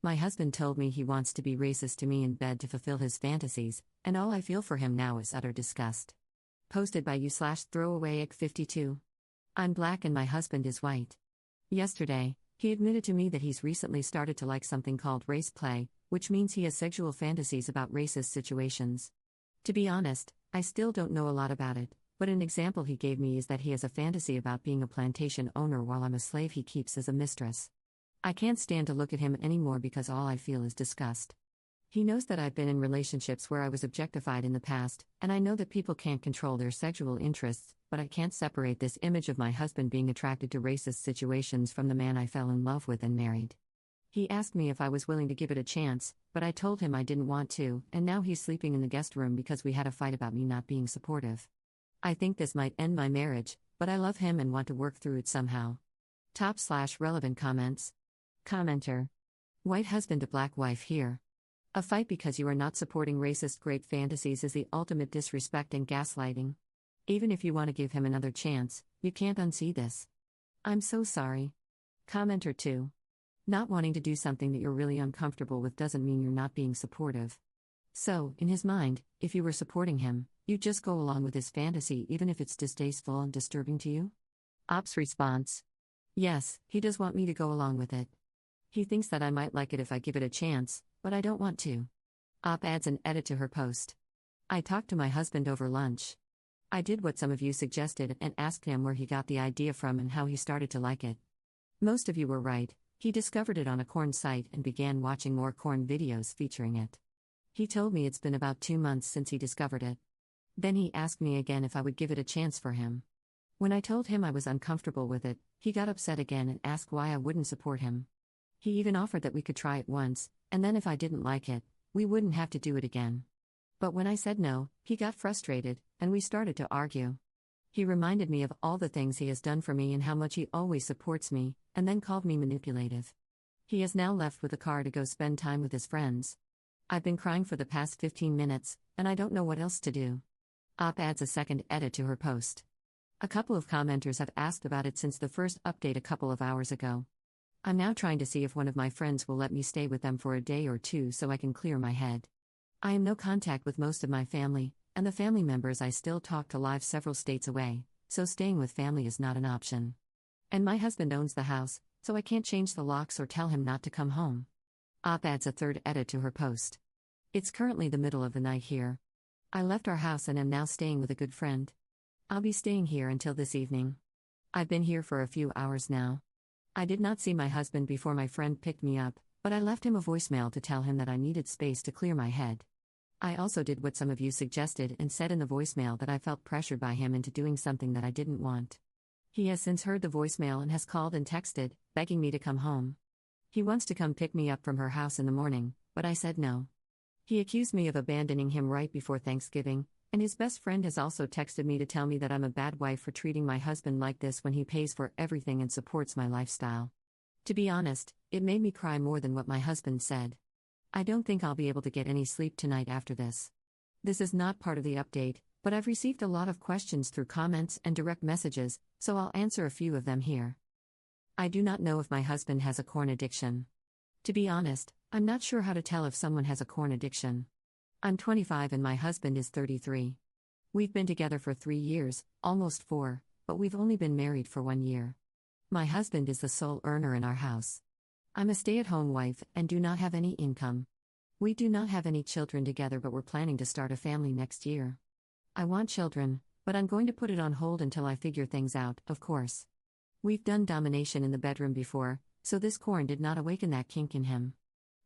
My husband told me he wants to be racist to me in bed to fulfill his fantasies, and all I feel for him now is utter disgust. Posted by you/throwawayegg52. I'm black and my husband is white. Yesterday, he admitted to me that he's recently started to like something called race play, which means he has sexual fantasies about racist situations. To be honest, I still don't know a lot about it, but an example he gave me is that he has a fantasy about being a plantation owner while I'm a slave he keeps as a mistress. I can't stand to look at him anymore because all I feel is disgust. He knows that I've been in relationships where I was objectified in the past, and I know that people can't control their sexual interests, but I can't separate this image of my husband being attracted to racist situations from the man I fell in love with and married. He asked me if I was willing to give it a chance, but I told him I didn't want to, and now he's sleeping in the guest room because we had a fight about me not being supportive. I think this might end my marriage, but I love him and want to work through it somehow. Top/relevant comments. Commenter. White husband to black wife here. A fight because you are not supporting racist great fantasies is the ultimate disrespect and gaslighting. Even if you want to give him another chance, you can't unsee this. I'm so sorry. Commenter 2. Not wanting to do something that you're really uncomfortable with doesn't mean you're not being supportive. So, in his mind, if you were supporting him, you'd just go along with his fantasy even if it's distasteful and disturbing to you? Op's response. Yes, he does want me to go along with it. He thinks that I might like it if I give it a chance, but I don't want to. Op adds an edit to her post. I talked to my husband over lunch. I did what some of you suggested and asked him where he got the idea from and how he started to like it. Most of you were right, he discovered it on a corn site and began watching more corn videos featuring it. He told me it's been about 2 months since he discovered it. Then he asked me again if I would give it a chance for him. When I told him I was uncomfortable with it, he got upset again and asked why I wouldn't support him. He even offered that we could try it once, and then if I didn't like it, we wouldn't have to do it again. But when I said no, he got frustrated, and we started to argue. He reminded me of all the things he has done for me and how much he always supports me, and then called me manipulative. He has now left with a car to go spend time with his friends. I've been crying for the past 15 minutes, and I don't know what else to do. Op adds a second edit to her post. A couple of commenters have asked about it since the first update a couple of hours ago. I'm now trying to see if one of my friends will let me stay with them for a day or two so I can clear my head. I am no contact with most of my family, and the family members I still talk to live several states away, so staying with family is not an option. And my husband owns the house, so I can't change the locks or tell him not to come home. Op adds a third edit to her post. It's currently the middle of the night here. I left our house and am now staying with a good friend. I'll be staying here until this evening. I've been here for a few hours now. I did not see my husband before my friend picked me up, but I left him a voicemail to tell him that I needed space to clear my head. I also did what some of you suggested and said in the voicemail that I felt pressured by him into doing something that I didn't want. He has since heard the voicemail and has called and texted, begging me to come home. He wants to come pick me up from her house in the morning, but I said no. He accused me of abandoning him right before Thanksgiving, and his best friend has also texted me to tell me that I'm a bad wife for treating my husband like this when he pays for everything and supports my lifestyle. To be honest, it made me cry more than what my husband said. I don't think I'll be able to get any sleep tonight after this. This is not part of the update, but I've received a lot of questions through comments and direct messages, so I'll answer a few of them here. I do not know if my husband has a corn addiction. To be honest, I'm not sure how to tell if someone has a corn addiction. I'm 25 and my husband is 33. We've been together for 3 years, almost 4, but we've only been married for 1 year. My husband is the sole earner in our house. I'm a stay-at-home wife and do not have any income. We do not have any children together, but we're planning to start a family next year. I want children, but I'm going to put it on hold until I figure things out, of course. We've done domination in the bedroom before, so this corn did not awaken that kink in him.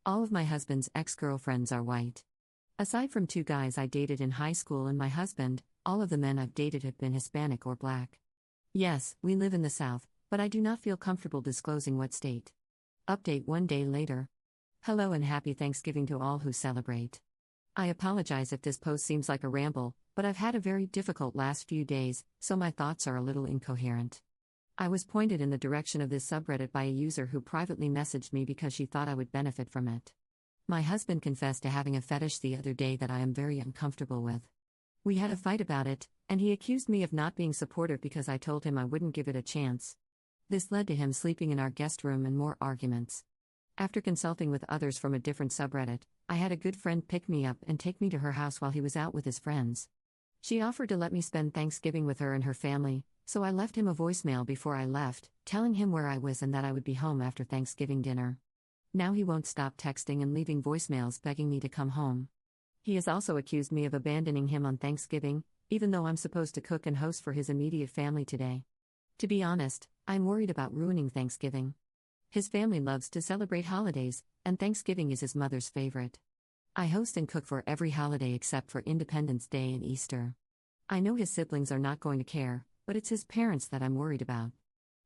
All of my husband's ex-girlfriends are white. Aside from 2 guys I dated in high school and my husband, all of the men I've dated have been Hispanic or black. Yes, we live in the South, but I do not feel comfortable disclosing what state. Update 1 day later. Hello and happy Thanksgiving to all who celebrate. I apologize if this post seems like a ramble, but I've had a very difficult last few days, so my thoughts are a little incoherent. I was pointed in the direction of this subreddit by a user who privately messaged me because she thought I would benefit from it. My husband confessed to having a fetish the other day that I am very uncomfortable with. We had a fight about it, and he accused me of not being supportive because I told him I wouldn't give it a chance. This led to him sleeping in our guest room and more arguments. After consulting with others from a different subreddit, I had a good friend pick me up and take me to her house while he was out with his friends. She offered to let me spend Thanksgiving with her and her family, so I left him a voicemail before I left, telling him where I was and that I would be home after Thanksgiving dinner. Now he won't stop texting and leaving voicemails begging me to come home. He has also accused me of abandoning him on Thanksgiving, even though I'm supposed to cook and host for his immediate family today. To be honest, I'm worried about ruining Thanksgiving. His family loves to celebrate holidays, and Thanksgiving is his mother's favorite. I host and cook for every holiday except for Independence Day and Easter. I know his siblings are not going to care, but it's his parents that I'm worried about.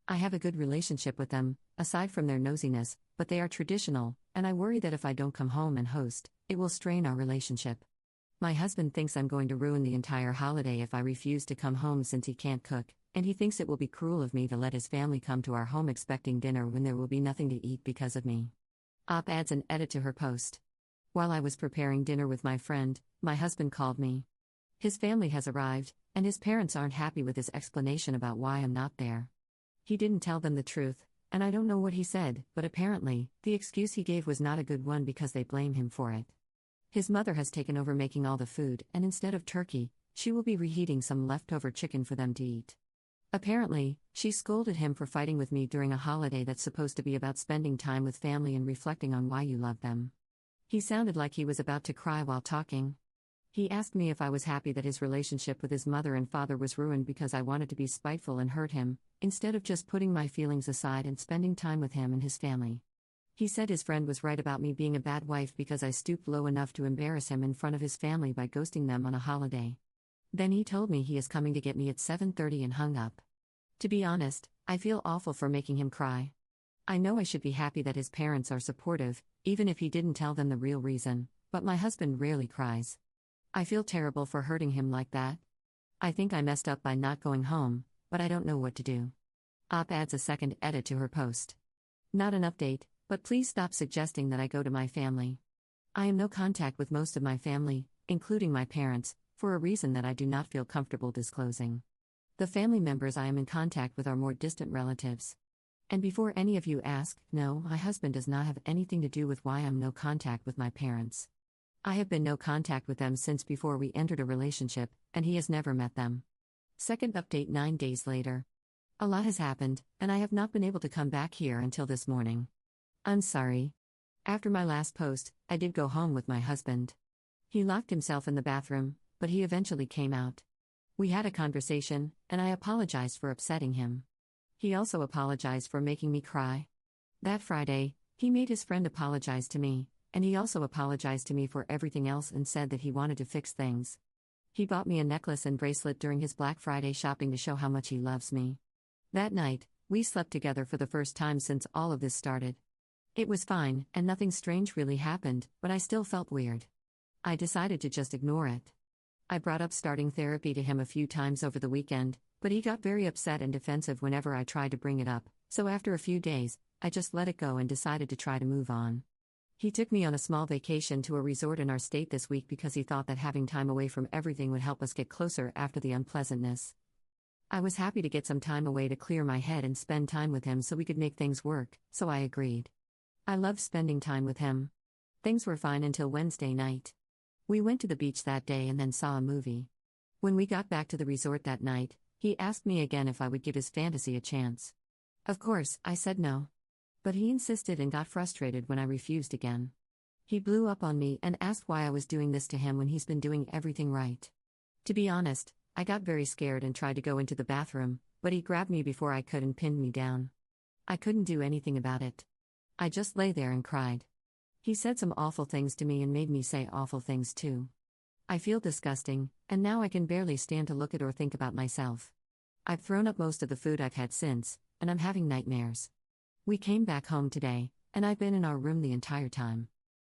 I have a good relationship with them, aside from their nosiness, but they are traditional, and I worry that if I don't come home and host, it will strain our relationship. My husband thinks I'm going to ruin the entire holiday if I refuse to come home since he can't cook, and he thinks it will be cruel of me to let his family come to our home expecting dinner when there will be nothing to eat because of me. Op adds an edit to her post. While I was preparing dinner with my friend, my husband called me. His family has arrived, and his parents aren't happy with his explanation about why I'm not there. He didn't tell them the truth, and I don't know what he said, but apparently, the excuse he gave was not a good one because they blame him for it. His mother has taken over making all the food, and instead of turkey, she will be reheating some leftover chicken for them to eat. Apparently, she scolded him for fighting with me during a holiday that's supposed to be about spending time with family and reflecting on why you love them. He sounded like he was about to cry while talking. He asked me if I was happy that his relationship with his mother and father was ruined because I wanted to be spiteful and hurt him, instead of just putting my feelings aside and spending time with him and his family. He said his friend was right about me being a bad wife because I stooped low enough to embarrass him in front of his family by ghosting them on a holiday. Then he told me he is coming to get me at 7:30 and hung up. To be honest, I feel awful for making him cry. I know I should be happy that his parents are supportive, even if he didn't tell them the real reason, but my husband rarely cries. I feel terrible for hurting him like that. I think I messed up by not going home, but I don't know what to do. Op adds a second edit to her post. Not an update, but please stop suggesting that I go to my family. I am no contact with most of my family, including my parents, for a reason that I do not feel comfortable disclosing. The family members I am in contact with are more distant relatives. And before any of you ask, no, my husband does not have anything to do with why I'm no contact with my parents. I have been no contact with them since before we entered a relationship, and he has never met them. Second update 9 days later. A lot has happened, and I have not been able to come back here until this morning. I'm sorry. After my last post, I did go home with my husband. He locked himself in the bathroom, but he eventually came out. We had a conversation, and I apologized for upsetting him. He also apologized for making me cry. That Friday, he made his friend apologize to me, and he also apologized to me for everything else and said that he wanted to fix things. He bought me a necklace and bracelet during his Black Friday shopping to show how much he loves me. That night, we slept together for the first time since all of this started. It was fine, and nothing strange really happened, but I still felt weird. I decided to just ignore it. I brought up starting therapy to him a few times over the weekend, but he got very upset and defensive whenever I tried to bring it up, so after a few days, I just let it go and decided to try to move on. He took me on a small vacation to a resort in our state this week because he thought that having time away from everything would help us get closer after the unpleasantness. I was happy to get some time away to clear my head and spend time with him so we could make things work, so I agreed. I loved spending time with him. Things were fine until Wednesday night. We went to the beach that day and then saw a movie. When we got back to the resort that night, he asked me again if I would give his fantasy a chance. Of course, I said no. But he insisted and got frustrated when I refused again. He blew up on me and asked why I was doing this to him when he's been doing everything right. To be honest, I got very scared and tried to go into the bathroom, but he grabbed me before I could and pinned me down. I couldn't do anything about it. I just lay there and cried. He said some awful things to me and made me say awful things too. I feel disgusting, and now I can barely stand to look at or think about myself. I've thrown up most of the food I've had since, and I'm having nightmares. We came back home today, and I've been in our room the entire time.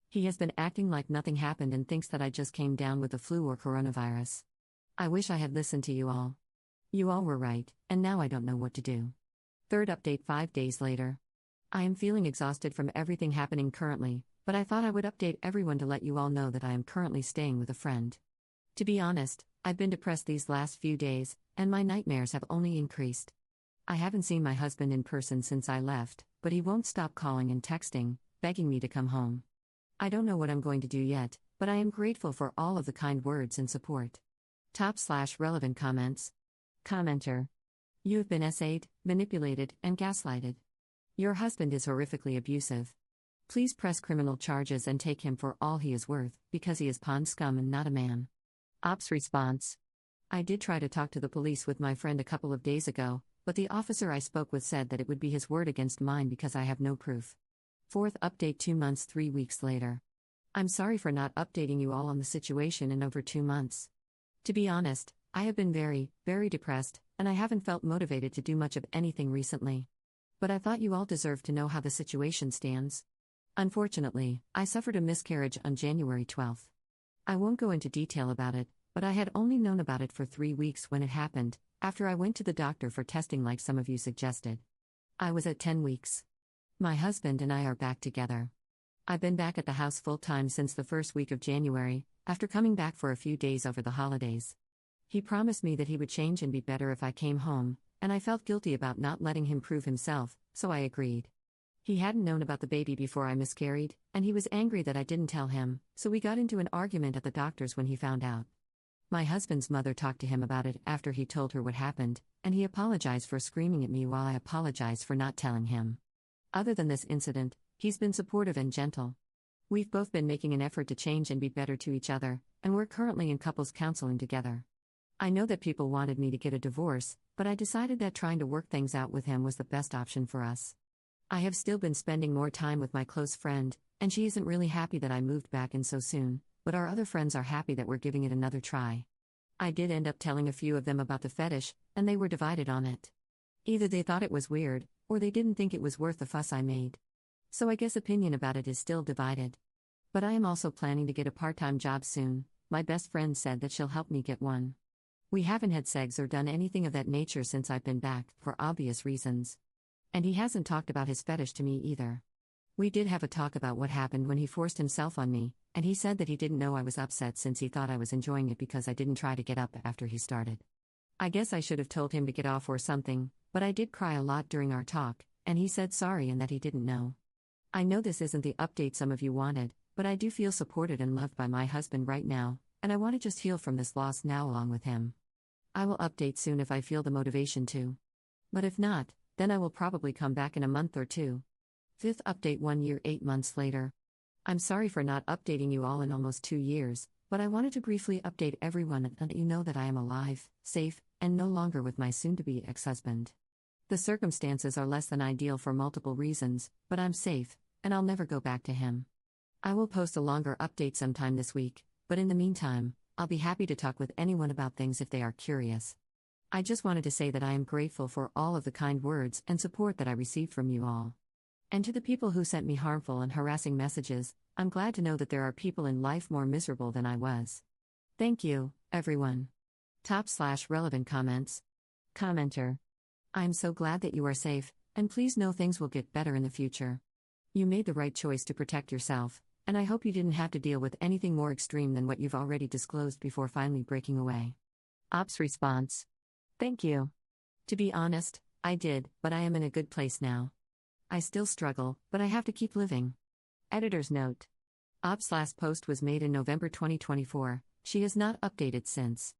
He has been acting like nothing happened and thinks that I just came down with the flu or coronavirus. I wish I had listened to you all. You all were right, and now I don't know what to do. Third update 5 days later. I am feeling exhausted from everything happening currently, but I thought I would update everyone to let you all know that I am currently staying with a friend. To be honest, I've been depressed these last few days, and my nightmares have only increased. I haven't seen my husband in person since I left, but he won't stop calling and texting, begging me to come home. I don't know what I'm going to do yet, but I am grateful for all of the kind words and support. Top/relevant comments. Commenter. You have been essayed, manipulated, and gaslighted. Your husband is horrifically abusive. Please press criminal charges and take him for all he is worth, because he is pond scum and not a man. Ops response. I did try to talk to the police with my friend a couple of days ago, but the officer I spoke with said that it would be his word against mine because I have no proof. Fourth update 2 months 3 weeks later. I'm sorry for not updating you all on the situation in over 2 months. To be honest, I have been very, very depressed, and I haven't felt motivated to do much of anything recently. But I thought you all deserved to know how the situation stands. Unfortunately, I suffered a miscarriage on January 12th. I won't go into detail about it, but I had only known about it for 3 weeks when it happened, after I went to the doctor for testing like some of you suggested. I was at 10 weeks. My husband and I are back together. I've been back at the house full-time since the first week of January, after coming back for a few days over the holidays. He promised me that he would change and be better if I came home, and I felt guilty about not letting him prove himself, so I agreed. He hadn't known about the baby before I miscarried, and he was angry that I didn't tell him, so we got into an argument at the doctor's when he found out. My husband's mother talked to him about it after he told her what happened, and he apologized for screaming at me while I apologized for not telling him. Other than this incident, he's been supportive and gentle. We've both been making an effort to change and be better to each other, and we're currently in couples counseling together. I know that people wanted me to get a divorce, but I decided that trying to work things out with him was the best option for us. I have still been spending more time with my close friend, and she isn't really happy that I moved back in so soon, but our other friends are happy that we're giving it another try. I did end up telling a few of them about the fetish, and they were divided on it. Either they thought it was weird, or they didn't think it was worth the fuss I made. So I guess opinion about it is still divided. But I am also planning to get a part-time job soon. My best friend said that she'll help me get one. We haven't had sex or done anything of that nature since I've been back, for obvious reasons. And he hasn't talked about his fetish to me either. We did have a talk about what happened when he forced himself on me, and he said that he didn't know I was upset since he thought I was enjoying it because I didn't try to get up after he started. I guess I should have told him to get off or something, but I did cry a lot during our talk, and he said sorry and that he didn't know. I know this isn't the update some of you wanted, but I do feel supported and loved by my husband right now, and I want to just heal from this loss now along with him. I will update soon if I feel the motivation to. But if not, then I will probably come back in a month or two. Fifth update 1 year 8 months later. I'm sorry for not updating you all in almost 2 years, but I wanted to briefly update everyone and let you know that I am alive, safe, and no longer with my soon-to-be ex-husband. The circumstances are less than ideal for multiple reasons, but I'm safe, and I'll never go back to him. I will post a longer update sometime this week, but in the meantime, I'll be happy to talk with anyone about things if they are curious. I just wanted to say that I am grateful for all of the kind words and support that I received from you all. And to the people who sent me harmful and harassing messages, I'm glad to know that there are people in life more miserable than I was. Thank you, everyone. Top/relevant comments. Commenter. I'm so glad that you are safe, and please know things will get better in the future. You made the right choice to protect yourself, and I hope you didn't have to deal with anything more extreme than what you've already disclosed before finally breaking away. Ops response. Thank you. To be honest, I did, but I am in a good place now. I still struggle, but I have to keep living. Editor's note. Ops' last post was made in November 2024. She has not updated since.